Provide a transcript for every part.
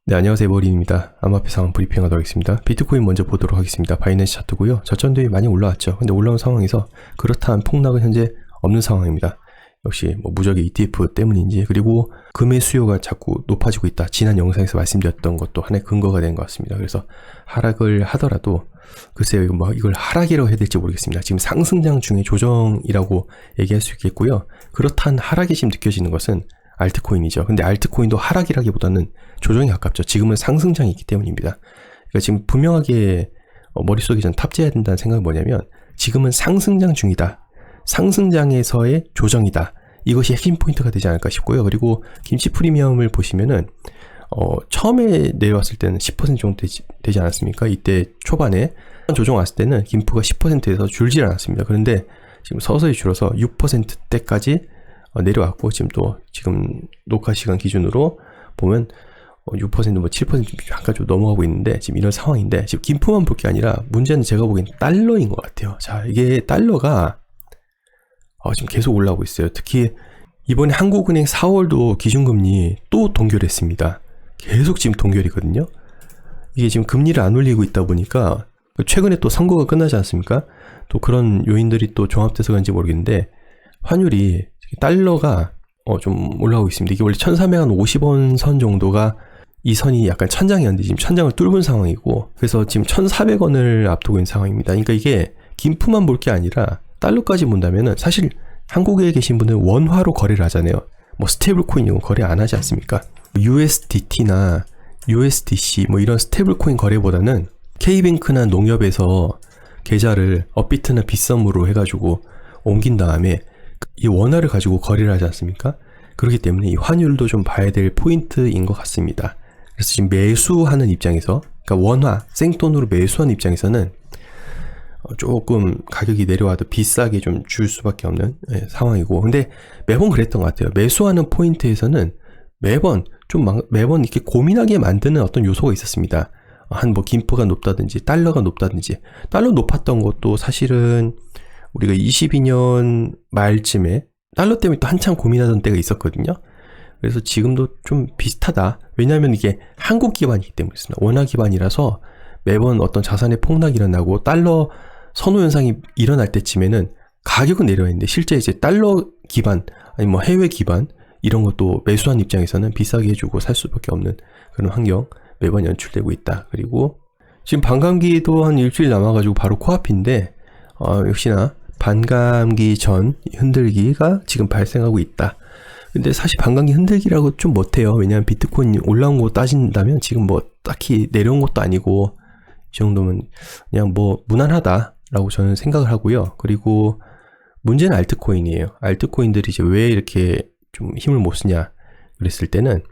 네, 안녕하세요. 머린입니다. 암호화폐 상황 브리핑하도록 하겠습니다. 비트코인 먼저 보도록 하겠습니다. 바이낸스 차트고요. 저점들이 많이 올라왔죠. 근데 올라온 상황에서 그렇다한 폭락은 현재 없는 상황입니다. 역시 무적의 ETF 때문인지, 그리고 금의 수요가 자꾸 높아지고 있다. 지난 영상에서 말씀드렸던 것도 하나의 근거가 된 것 같습니다. 그래서 하락을 하더라도 글쎄요, 이걸 하락이라고 해야 될지 모르겠습니다. 지금 상승장 중에 조정이라고 얘기할 수 있겠고요. 그렇다한 하락이 지금 느껴지는 것은 알트코인이죠. 근데 알트코인도 하락이라기보다는 조정에 가깝죠. 지금은 상승장이 있기 때문입니다. 그러니까 지금 분명하게 머릿속에 전 탑재해야 된다는 생각은 뭐냐면, 지금은 상승장 중이다. 상승장에서의 조정이다. 이것이 핵심 포인트가 되지 않을까 싶고요. 그리고 김치 프리미엄을 보시면은 처음에 내려왔을 때는 10% 정도 되지 않았습니까? 이때 초반에 조정 왔을 때는 김프가 10%에서 줄질 않았습니다. 그런데 지금 서서히 줄어서 6%대까지 내려왔고, 지금 녹화 시간 기준으로 보면 6% 7% 약간 좀 넘어가고 있는데, 지금 이런 상황인데, 지금 김프만 볼 게 아니라 문제는 제가 보기엔 달러인 것 같아요. 자, 이게 달러가 지금 계속 올라오고 있어요. 특히 이번에 한국은행 4월도 기준금리 또 동결했습니다. 계속 지금 동결이거든요. 이게 지금 금리를 안 올리고 있다 보니까, 최근에 또 선거가 끝나지 않습니까? 또 그런 요인들이 또 종합돼서 그런지 모르겠는데, 환율이 달러가 좀 올라오고 있습니다. 이게 원래 1,350원 선 정도가, 이 선이 약간 천장이었는데 지금 천장을 뚫은 상황이고, 그래서 지금 1,400원을 앞두고 있는 상황입니다. 그러니까 이게 김프만 볼 게 아니라 달러까지 본다면은, 사실 한국에 계신 분들은 원화로 거래를 하잖아요. 스테이블 코인 이런 거 거래 안 하지 않습니까? USDT나 USDC 이런 스테이블 코인 거래보다는 K뱅크나 농협에서 계좌를 업비트나 빗썸으로 해가지고 옮긴 다음에 이 원화를 가지고 거래를 하지 않습니까? 그렇기 때문에 이 환율도 좀 봐야 될 포인트인 것 같습니다. 그래서 지금 매수하는 입장에서, 그러니까 원화, 생돈으로 매수하는 입장에서는 조금 가격이 내려와도 비싸게 좀 줄 수밖에 없는 상황이고, 근데 매번 그랬던 것 같아요. 매수하는 포인트에서는 매번 이렇게 고민하게 만드는 어떤 요소가 있었습니다. 김프가 높다든지 달러가 높다든지. 달러 높았던 것도 사실은 우리가 22년 말쯤에 달러 때문에 또 한참 고민하던 때가 있었거든요. 그래서 지금도 좀 비슷하다. 왜냐하면 이게 한국 기반이기 때문에 있습니다. 원화 기반이라서 매번 어떤 자산의 폭락이 일어나고 달러 선호 현상이 일어날 때쯤에는 가격은 내려와 있는데, 실제 이제 달러 기반 아니 해외 기반 이런 것도 매수한 입장에서는 비싸게 해주고 살 수밖에 없는 그런 환경 매번 연출되고 있다. 그리고 지금 반감기도 한 일주일 남아가지고 바로 코앞인데, 역시나 반감기 전 흔들기가 지금 발생하고 있다. 근데 사실 반감기 흔들기라고 좀 못해요. 왜냐하면 비트코인 올라온 거 따진다면 지금 딱히 내려온 것도 아니고, 이 정도면 그냥 무난하다라고 저는 생각을 하고요. 그리고 문제는 알트코인이에요. 알트코인들이 이제 왜 이렇게 좀 힘을 못 쓰냐 그랬을 때는,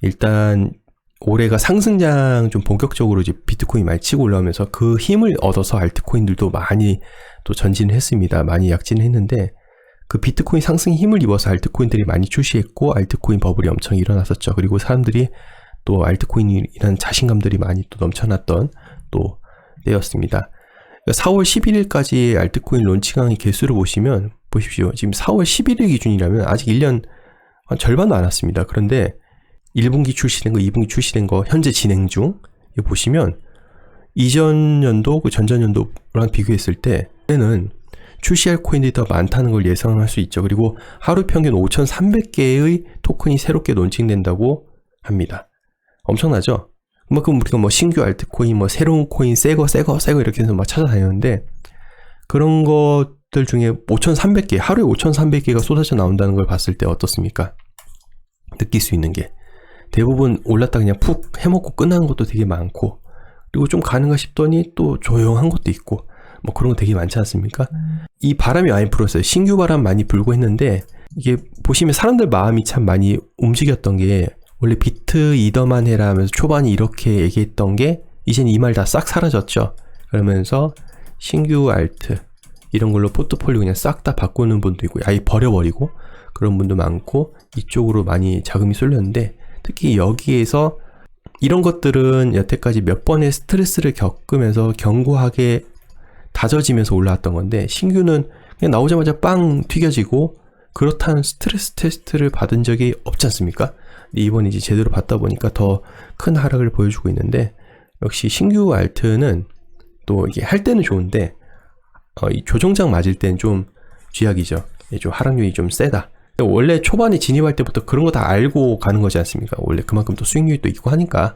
일단 올해가 상승장 좀 본격적으로 이제 비트코인 많이 치고 올라오면서 그 힘을 얻어서 알트코인들도 많이 또 전진을 했습니다. 많이 약진을 했는데, 그 비트코인 상승에 힘을 입어서 알트코인들이 많이 출시했고, 알트코인 버블이 엄청 일어났었죠. 그리고 사람들이 또 알트코인이라는 자신감들이 많이 또 넘쳐났던 또 때였습니다. 4월 11일까지 알트코인 론칭한 개수를 보십시오. 지금 4월 11일 기준이라면 아직 1년 한 절반도 안 왔습니다. 그런데 1분기 출시된 거, 2분기 출시된 거, 현재 진행 중 보시면 이전 연도, 전전 연도랑 비교했을 때는 출시할 코인들이 더 많다는 걸 예상할 수 있죠. 그리고 하루 평균 5,300개의 토큰이 새롭게 론칭된다고 합니다. 엄청나죠? 그럼 우리가 신규 알트코인, 새로운 코인, 새거 이렇게 해서 찾아다녔는데, 그런 것들 중에 5,300개, 하루에 5,300개가 쏟아져 나온다는 걸 봤을 때 어떻습니까? 느낄 수 있는 게. 대부분 올랐다 그냥 푹 해먹고 끝나는 것도 되게 많고, 그리고 좀 가는가 싶더니 또 조용한 것도 있고, 그런 거 되게 많지 않습니까? 이 바람이 많이 불었어요. 신규 바람 많이 불고 했는데, 이게 보시면 사람들 마음이 참 많이 움직였던 게, 원래 비트 이더만 해라 하면서 초반에 이렇게 얘기했던 게 이젠 이 말 다 싹 사라졌죠. 그러면서 신규 알트 이런 걸로 포트폴리오 그냥 싹 다 바꾸는 분도 있고, 아예 버려버리고 그런 분도 많고, 이쪽으로 많이 자금이 쏠렸는데, 특히 여기에서 이런 것들은 여태까지 몇 번의 스트레스를 겪으면서 견고하게 다져지면서 올라왔던 건데, 신규는 그냥 나오자마자 빵 튀겨지고, 그렇다는 스트레스 테스트를 받은 적이 없지 않습니까? 이번에 이제 제대로 받다 보니까 더 큰 하락을 보여주고 있는데, 역시 신규 알트는 또 이게 할 때는 좋은데 이 조정장 맞을 땐 좀 쥐약이죠. 좀 하락률이 좀 세다. 원래 초반에 진입할 때부터 그런 거 다 알고 가는 거지 않습니까? 원래 그만큼 또 수익률이 또 있고 하니까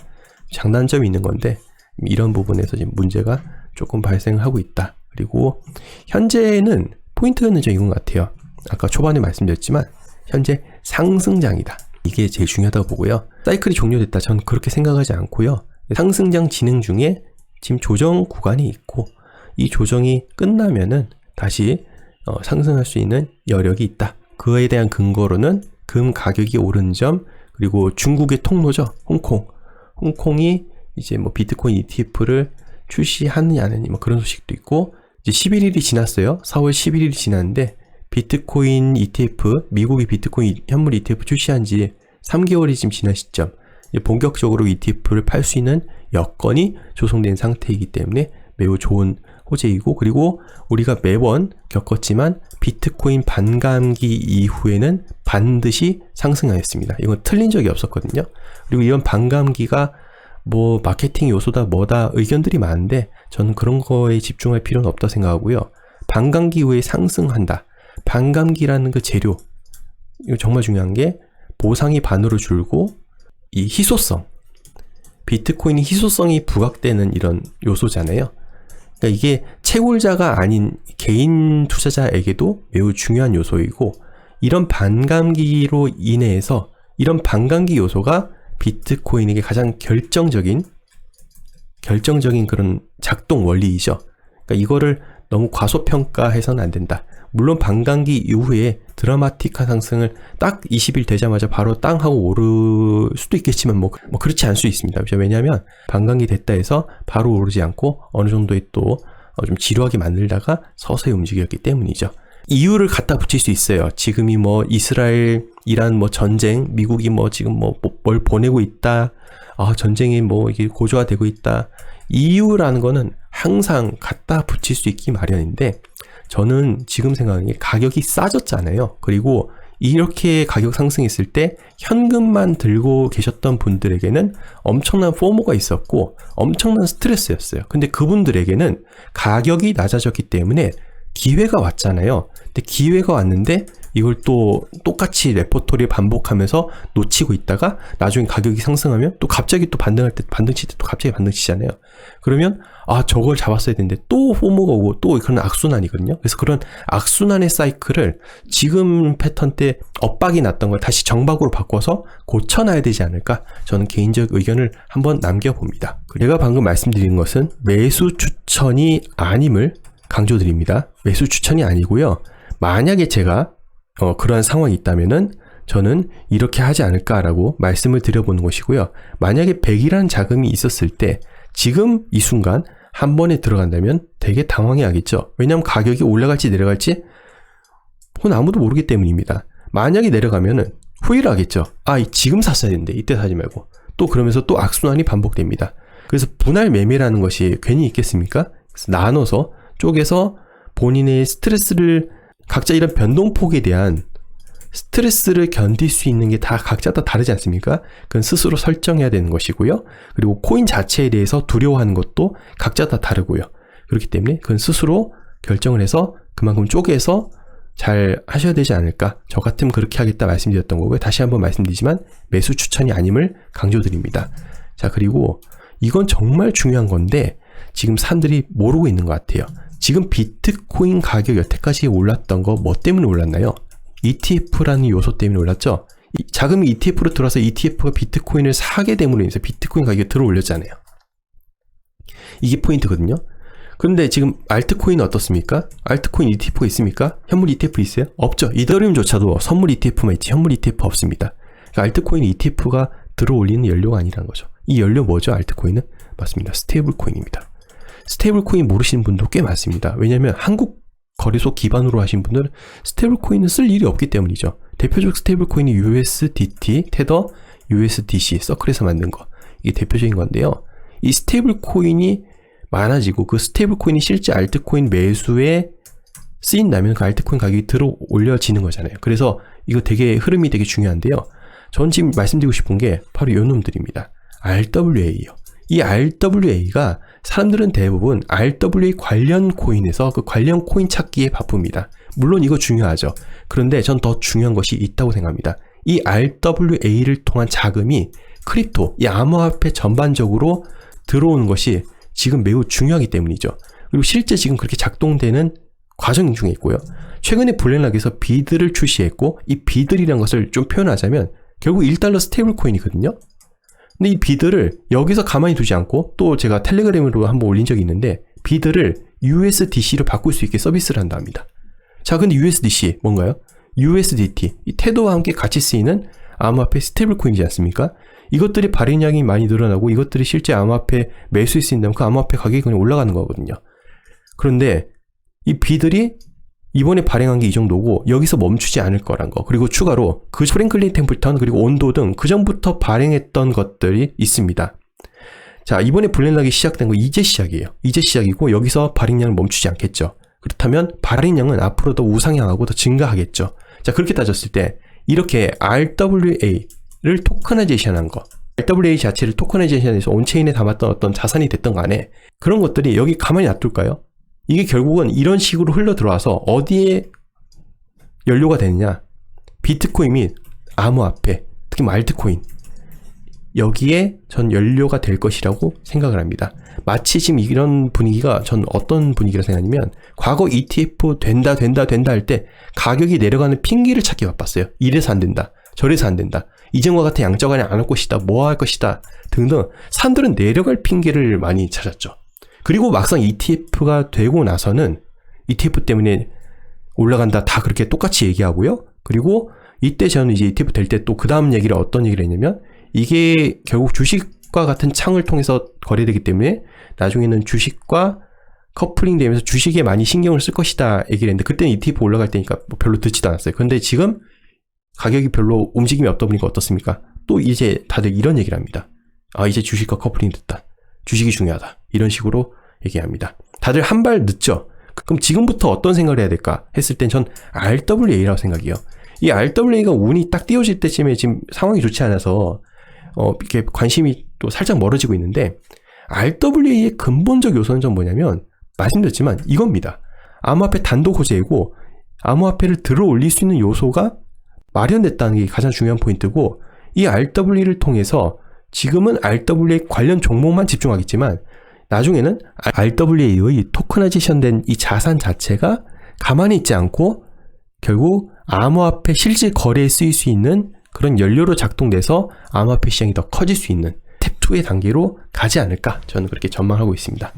장단점이 있는 건데, 이런 부분에서 지금 문제가 조금 발생하고 있다. 그리고 현재는 포인트는 이건 것 같아요. 아까 초반에 말씀드렸지만 현재 상승장이다. 이게 제일 중요하다고 보고요. 사이클이 종료됐다. 전 그렇게 생각하지 않고요. 상승장 진행 중에 지금 조정 구간이 있고, 이 조정이 끝나면은 다시 상승할 수 있는 여력이 있다. 그에 대한 근거로는 금 가격이 오른 점, 그리고 중국의 통로죠. 홍콩이 이제 뭐 비트코인 ETF를 출시하느냐 안 하느냐 뭐 그런 소식도 있고, 이제 11일이 지났어요. 4월 11일이 지났는데 비트코인 ETF, 미국의 비트코인 현물 ETF 출시한 지 3개월이 지금 지난 시점, 본격적으로 ETF를 팔 수 있는 여건이 조성된 상태이기 때문에 매우 좋은 호재이고, 그리고 우리가 매번 겪었지만 비트코인 반감기 이후에는 반드시 상승하였습니다. 이건 틀린 적이 없었거든요. 그리고 이런 반감기가 뭐 마케팅 요소다 뭐다 의견들이 많은데 저는 그런 거에 집중할 필요는 없다 생각하고요. 반감기 이후에 상승한다. 반감기라는 그 재료, 이거 정말 중요한 게 보상이 반으로 줄고 이 희소성, 비트코인이 희소성이 부각되는 이런 요소잖아요. 그러니까 이게 채굴자가 아닌 개인 투자자에게도 매우 중요한 요소이고, 이런 반감기로 인해서 이런 반감기 요소가 비트코인에게 가장 결정적인 그런 작동 원리이죠. 그러니까 이거를 너무 과소평가해서는 안 된다. 물론 반감기 이후에 드라마틱한 상승을 딱 20일 되자마자 바로 땅 하고 오를 수도 있겠지만 뭐 그렇지 않을 수 있습니다. 왜냐하면 반감기 됐다 해서 바로 오르지 않고 어느 정도의 또 좀 지루하게 만들다가 서서히 움직였기 때문이죠. 이유를 갖다 붙일 수 있어요. 지금이 뭐 이스라엘, 이란 뭐 전쟁, 미국이 뭐 지금 뭘 보내고 있다. 전쟁이 뭐 이게 고조화되고 있다. 이유라는 거는 항상 갖다 붙일 수 있기 마련인데, 저는 지금 생각하는 게 가격이 싸졌잖아요. 그리고 이렇게 가격 상승했을 때 현금만 들고 계셨던 분들에게는 엄청난 포모가 있었고 엄청난 스트레스였어요. 근데 그분들에게는 가격이 낮아졌기 때문에 기회가 왔잖아요. 근데 기회가 왔는데 이걸 또 똑같이 레포토리 반복하면서 놓치고 있다가 나중에 가격이 상승하면 또 갑자기 또 반등칠 때 또 갑자기 반등치잖아요. 그러면 저걸 잡았어야 되는데 또 포모가 오고 또 그런 악순환이거든요. 그래서 그런 악순환의 사이클을 지금 패턴 때 엇박이 났던 걸 다시 정박으로 바꿔서 고쳐놔야 되지 않을까? 저는 개인적 의견을 한번 남겨봅니다. 제가 방금 말씀드린 것은 매수 추천이 아님을 강조드립니다. 매수 추천이 아니고요. 만약에 제가 그러한 상황이 있다면은 저는 이렇게 하지 않을까라고 말씀을 드려보는 것이고요. 만약에 100이라는 자금이 있었을 때 지금 이 순간 한 번에 들어간다면 되게 당황해하겠죠. 왜냐하면 가격이 올라갈지 내려갈지 그건 아무도 모르기 때문입니다. 만약에 내려가면은 후회를 하겠죠. 지금 샀어야 되는데 이때 사지 말고. 또 그러면서 또 악순환이 반복됩니다. 그래서 분할 매매라는 것이 괜히 있겠습니까? 그래서 나눠서 쪼개서 본인의 스트레스를, 각자 이런 변동폭에 대한 스트레스를 견딜 수 있는 게 다 각자 다 다르지 않습니까? 그건 스스로 설정해야 되는 것이고요. 그리고 코인 자체에 대해서 두려워하는 것도 각자 다 다르고요. 그렇기 때문에 그건 스스로 결정을 해서 그만큼 쪼개서 잘 하셔야 되지 않을까. 저 같으면 그렇게 하겠다 말씀드렸던 거고요. 다시 한번 말씀드리지만 매수 추천이 아님을 강조드립니다. 자, 그리고 이건 정말 중요한 건데 지금 사람들이 모르고 있는 것 같아요. 지금 비트코인 가격 여태까지 올랐던 거 뭐 때문에 올랐나요? ETF라는 요소 때문에 올랐죠? 자금이 ETF로 들어와서 ETF가 비트코인을 사게 됨으로 인해서 비트코인 가격이 들어 올렸잖아요. 이게 포인트거든요. 그런데 지금 알트코인은 어떻습니까? 알트코인 ETF가 있습니까? 현물 ETF 있어요? 없죠. 이더리움조차도 선물 ETF만 있지 현물 ETF 없습니다. 그러니까 알트코인 ETF가 들어 올리는 연료가 아니라는 거죠. 이 연료 뭐죠? 알트코인은? 맞습니다. 스테이블 코인입니다. 스테이블 코인 모르시는 분도 꽤 많습니다. 왜냐하면 한국 거래소 기반으로 하신 분들은 스테이블 코인을 쓸 일이 없기 때문이죠. 대표적 스테이블 코인이 USDT, 테더, USDC, 서클에서 만든 거. 이게 대표적인 건데요. 이 스테이블 코인이 많아지고 그 스테이블 코인이 실제 알트코인 매수에 쓰인다면 그 알트코인 가격이 들어 올려지는 거잖아요. 그래서 이거 흐름이 되게 중요한데요. 전 지금 말씀드리고 싶은 게 바로 요 놈들입니다. RWA요. 이 RWA가 사람들은 대부분 RWA 관련 코인에서 그 관련 코인 찾기에 바쁩니다. 물론 이거 중요하죠. 그런데 전 더 중요한 것이 있다고 생각합니다. 이 RWA를 통한 자금이 크립토, 이 암호화폐 전반적으로 들어오는 것이 지금 매우 중요하기 때문이죠. 그리고 실제 지금 그렇게 작동되는 과정 중에 있고요. 최근에 블랙락에서 비드를 출시했고, 이 비들이라는 것을 좀 표현하자면 결국 1달러 스테이블 코인이거든요. 근데 이 비드를 여기서 가만히 두지 않고, 또 제가 텔레그램으로 한번 올린 적이 있는데, 비드를 USDC로 바꿀 수 있게 서비스를 한다 합니다. 자, 근데 USDC 뭔가요? USDT, 이 테더와 함께 같이 쓰이는 암호화폐 스테이블 코인이지 않습니까? 이것들이 발행량이 많이 늘어나고 이것들이 실제 암호화폐 매수할 수 있다면 그 암호화폐 가격이 그냥 올라가는 거거든요. 그런데 이 비들이 이번에 발행한 게 이 정도고 여기서 멈추지 않을 거란 거, 그리고 추가로 그 프랭클린 템플턴 그리고 온도 등 그 전부터 발행했던 것들이 있습니다. 자, 이번에 블랙락이 시작된 거 이제 시작이에요. 이제 시작이고 여기서 발행량을 멈추지 않겠죠. 그렇다면 발행량은 앞으로 더 우상향하고 더 증가하겠죠. 자, 그렇게 따졌을 때 이렇게 RWA를 토커나이제이션한 거, RWA 자체를 토커나이제이션해서 온체인에 담았던 어떤 자산이 됐던 간에 그런 것들이 여기 가만히 놔둘까요? 이게 결국은 이런 식으로 흘러 들어와서 어디에 연료가 되느냐? 비트코인 및 암호화폐, 특히 알트코인, 여기에 전 연료가 될 것이라고 생각을 합니다. 마치 지금 이런 분위기가 전 어떤 분위기라 생각하냐면 과거 ETF 된다 할 때 가격이 내려가는 핑계를 찾기 바빴어요. 이래서 안 된다, 저래서 안 된다, 이전과 같은 양적완이 안 할 것이다, 뭐 할 것이다 등등 사람들은 내려갈 핑계를 많이 찾았죠. 그리고 막상 ETF가 되고 나서는 ETF 때문에 올라간다 다 그렇게 똑같이 얘기하고요. 그리고 이때 저는 이제 ETF 될 때 또 그 다음 얘기를 어떤 얘기를 했냐면 이게 결국 주식과 같은 창을 통해서 거래되기 때문에 나중에는 주식과 커플링 되면서 주식에 많이 신경을 쓸 것이다 얘기를 했는데 그때는 ETF 올라갈 때니까 뭐 별로 듣지도 않았어요. 그런데 지금 가격이 별로 움직임이 없다 보니까 어떻습니까? 또 이제 다들 이런 얘기를 합니다. 아, 이제 주식과 커플링 됐다, 주식이 중요하다, 이런 식으로 얘기합니다. 다들 한 발 늦죠? 그럼 지금부터 어떤 생각을 해야 될까 했을 땐 전 RWA라고 생각해요. 이 RWA가 운이 딱 띄워질 때쯤에 지금 상황이 좋지 않아서 이렇게 관심이 또 살짝 멀어지고 있는데, RWA의 근본적 요소는 좀 뭐냐면 말씀드렸지만 이겁니다. 암호화폐 단독 호재이고 암호화폐를 들어 올릴 수 있는 요소가 마련됐다는 게 가장 중요한 포인트고, 이 RWA를 통해서 지금은 RWA 관련 종목만 집중하겠지만 나중에는 RWA의 토커나이제이션된 이 자산 자체가 가만히 있지 않고 결국 암호화폐 실질 거래에 쓰일 수 있는 그런 연료로 작동돼서 암호화폐 시장이 더 커질 수 있는 스텝 2의 단계로 가지 않을까, 저는 그렇게 전망하고 있습니다.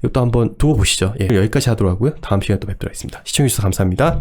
이것도 한번 두고 보시죠. 예, 여기까지 하도록 하고요. 다음 시간에 또 뵙도록 하겠습니다. 시청해주셔서 감사합니다.